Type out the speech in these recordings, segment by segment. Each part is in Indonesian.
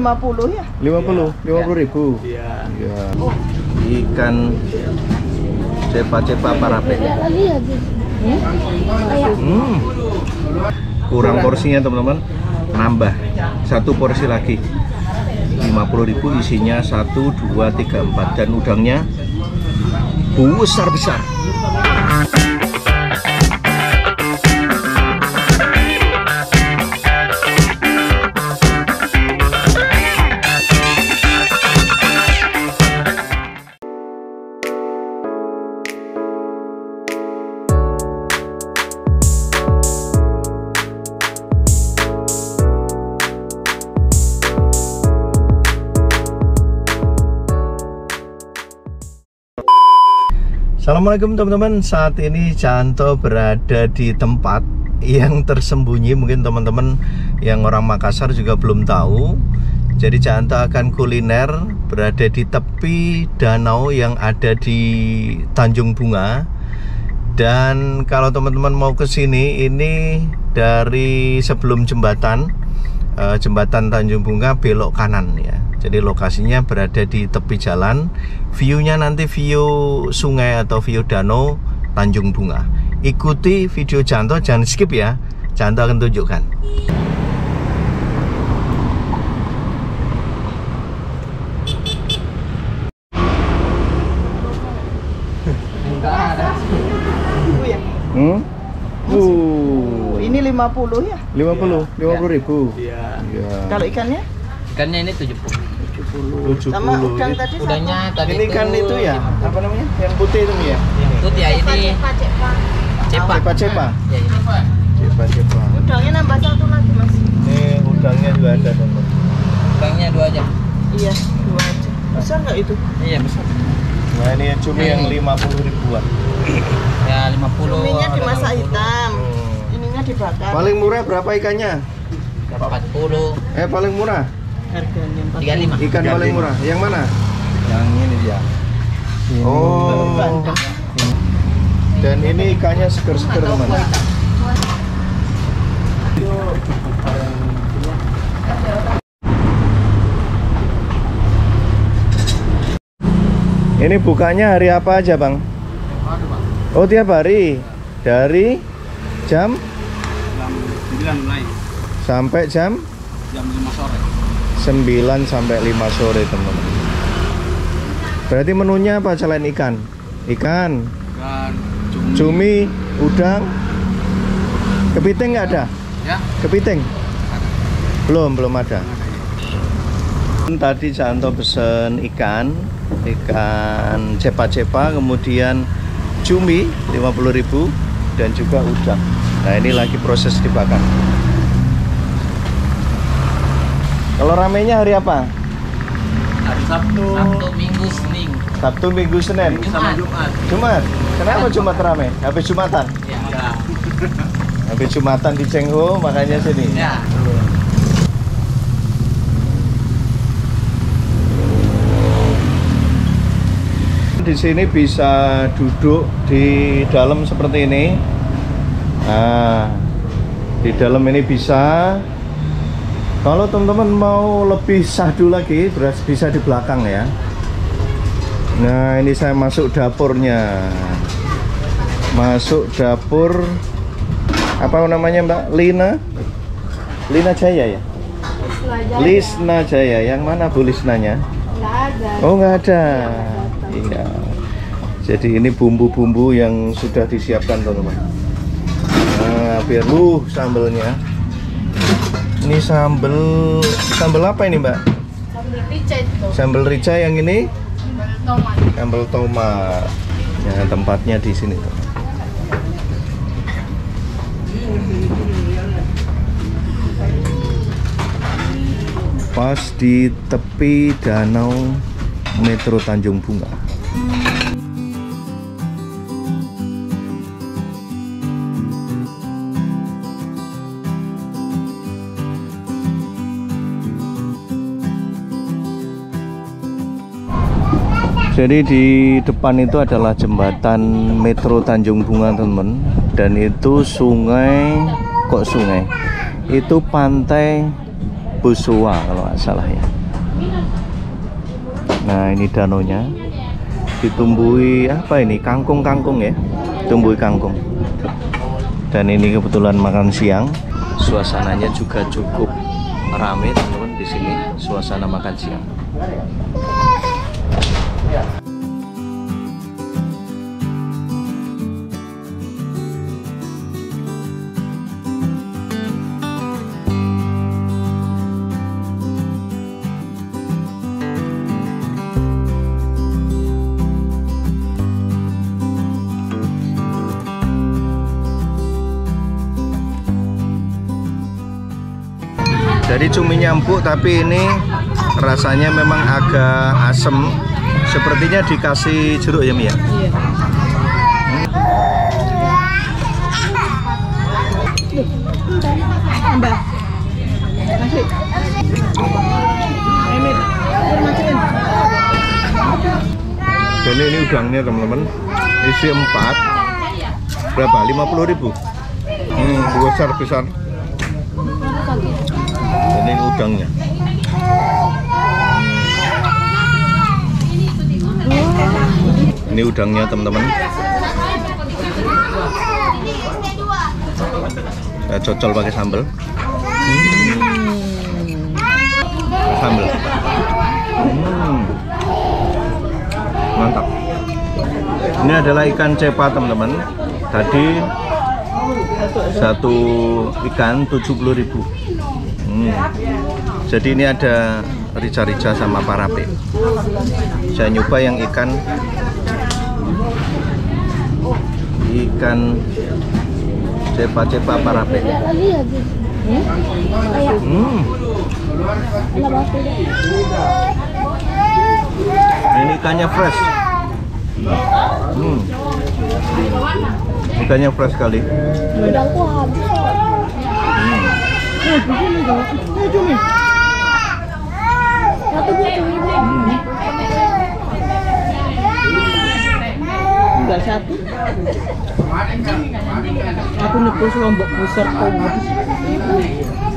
50 ya? 50.000. Iya. Ya. Ikan cepa-cepa parape. Kurang porsinya teman-teman. Nambah satu porsi lagi. 50.000 isinya 1, 2, 3, 4 dan udangnya besar-besar. Assalamualaikum teman-teman. Saat ini Canto berada di tempat yang tersembunyi. Mungkin teman-teman yang orang Makassar juga belum tahu. Jadi Canto akan kuliner berada di tepi danau yang ada di Tanjung Bunga. Dan kalau teman-teman mau ke sini, ini dari sebelum jembatan Tanjung Bunga belok kanan ya. Jadi lokasinya berada di tepi jalan. View-nya nanti view sungai atau view danau Tanjung Bunga. Ikuti video Canto, jangan skip ya. Canto akan tunjukkan. Ini 50 ya? 50.000. Iya. Kalau ikannya? Ikannya ini 70. Sama udang tadi Udangnya tadi ini kan itu ya, apa namanya? Yang putih itu ya? Putih ya ini. Cepa. Cepa. Ya, ini. Cepa. Udangnya nambah satu lagi mas. Ini udangnya juga ada teman. Udangnya 2 aja. Iya, 2 aja. Besar nggak itu? Iya besar. Nah ini cumi yang 50.000-an. Ya 50. Cuminya dimasak hitam. Ininya dibakar. Paling murah berapa ikannya? 40. Paling murah? Harganya 35. Ikan paling murah. Yang mana? Yang ini dia. Oh. Dan ini ikannya seger-seger teman. Ini bukanya hari apa aja bang? Oh tiap hari. Dari jam 9 mulai. Sampai jam 5 sore. 9 sampai 5 sore teman-teman. Berarti menunya apa selain ikan? Ikan, cumi, udang, kepiting nggak ada? Ya. Kepiting? Belum ada. Tadi Canto pesen ikan cepa-cepa, kemudian cumi 50.000 dan juga udang. Nah ini lagi proses dibakar. Kalau ramenya hari apa? Hari Sabtu, Minggu, Senin. Sabtu, Minggu, Senin. Jumat. Kenapa Jumat rame? Habis Jumatan. Ya. Habis Jumatan di Cengho, makanya sini. Ya. Di sini bisa duduk di dalam seperti ini. Nah, di dalam ini bisa. Kalau teman-teman mau lebih sahdu lagi, bisa di belakang ya. Nah, ini saya masuk dapurnya. Masuk dapur apa namanya Mbak? Lina Jaya ya? Lisna Jaya. Yang mana Bu Lisnanya? Nggak ada. Oh, nggak ada. Iya. Jadi ini bumbu-bumbu yang sudah disiapkan teman-teman. Nah, biar sambelnya. Ini sambel apa ini Mbak? Sambal rica itu. Sambal rica yang ini? Tomat. Sambal tomat. Ya, tempatnya di sini. Pas di tepi danau Metro Tanjung Bunga. Jadi di depan itu adalah jembatan Metro Tanjung Bunga teman, dan itu sungai, itu pantai Pusua kalau nggak salah ya. Nah ini danaunya ditumbuhi apa ini, kangkung-kangkung ya, tumbuhi kangkung. Dan ini kebetulan makan siang, suasananya juga cukup ramai teman-teman di sini, suasana makan siang. Jadi cuminya empuk, tapi ini rasanya memang agak asem. Sepertinya dikasih jeruk ya Mia? Iya. Mbak. Kasih. Emit. Masukin. Dan ini udangnya teman-teman, isi 4. Berapa? 50.000. Besar. Dan ini udangnya. Ini udangnya teman-teman. Saya cocol pakai sambal. Sambal. Mantap. Ini adalah ikan cepa teman-teman. Tadi satu ikan 70.000. Jadi ini ada rica-rica sama parape. Saya nyoba yang ikan cepa-cepa parape. Ini ikannya fresh. Ikannya fresh sekali. Enggak satu. Aku nyeblos lombok besar kau.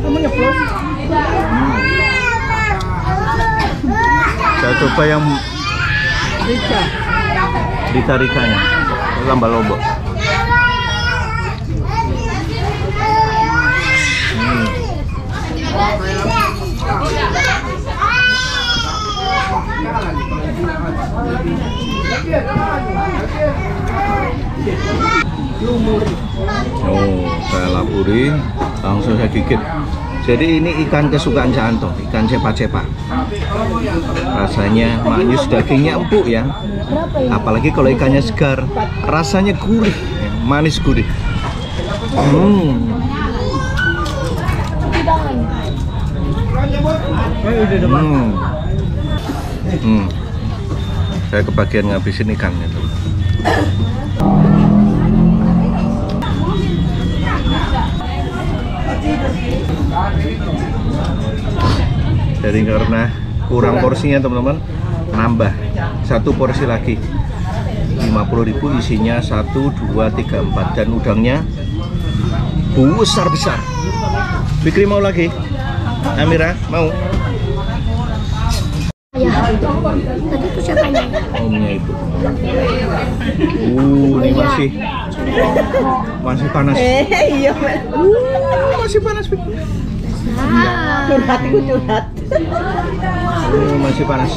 Kamu nyeblos. Saya coba yang rica-ricanya, sambal lombok. Saya laburi, langsung saya gigit. Jadi ini ikan kesukaan Canto, ikan cepa-cepa. Rasanya manis, dagingnya empuk ya. Apalagi kalau ikannya segar, rasanya gurih, manis gurih. Saya kebagian ngabisin ikannya tuh. Jadi karena kurang porsinya teman-teman, nambah satu porsi lagi. 50.000 isinya 1, 2, 3, 4 dan udangnya besar-besar. Fikri mau lagi? Amira mau? Ya, tadi itu siapanya? Omnya itu. Ini masih panas. Iya, Masih panas. curhat itu curhat. Masih panas.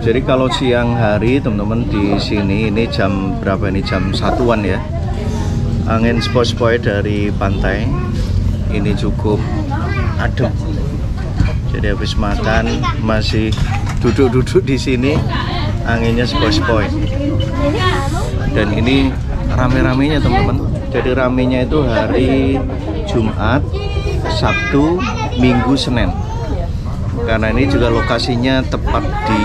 Jadi kalau siang hari teman-teman di sini ini jam berapa ini? Jam 1-an ya. Angin sepoi-sepoi dari pantai. Ini cukup adem. Jadi habis makan masih duduk-duduk di sini, anginnya sepoi-sepoi. Dan ini rame-ramenya teman-teman. Jadi ramenya itu hari Jumat Sabtu, Minggu, Senin. Karena ini juga lokasinya tepat di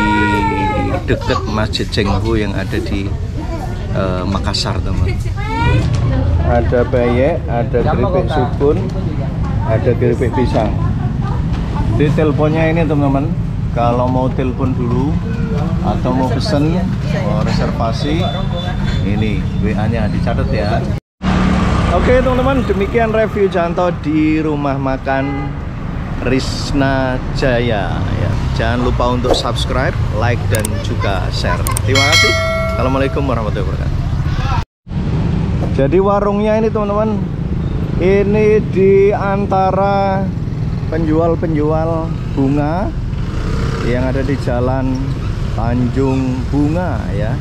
dekat Masjid Cengho yang ada di Makassar, teman. Ada bayek, ada keripik sukun, ada keripik pisang. Di teleponnya ini teman-teman, kalau mau telepon dulu atau mau pesen, mau reservasi, ini WA-nya dicatat ya. Oke teman-teman, demikian review Canto di rumah makan Risna Jaya ya. Jangan lupa untuk subscribe, like, dan juga share. Terima kasih. Assalamualaikum warahmatullahi wabarakatuh. Jadi warungnya ini teman-teman, ini di antara penjual-penjual bunga yang ada di Jalan Tanjung Bunga ya.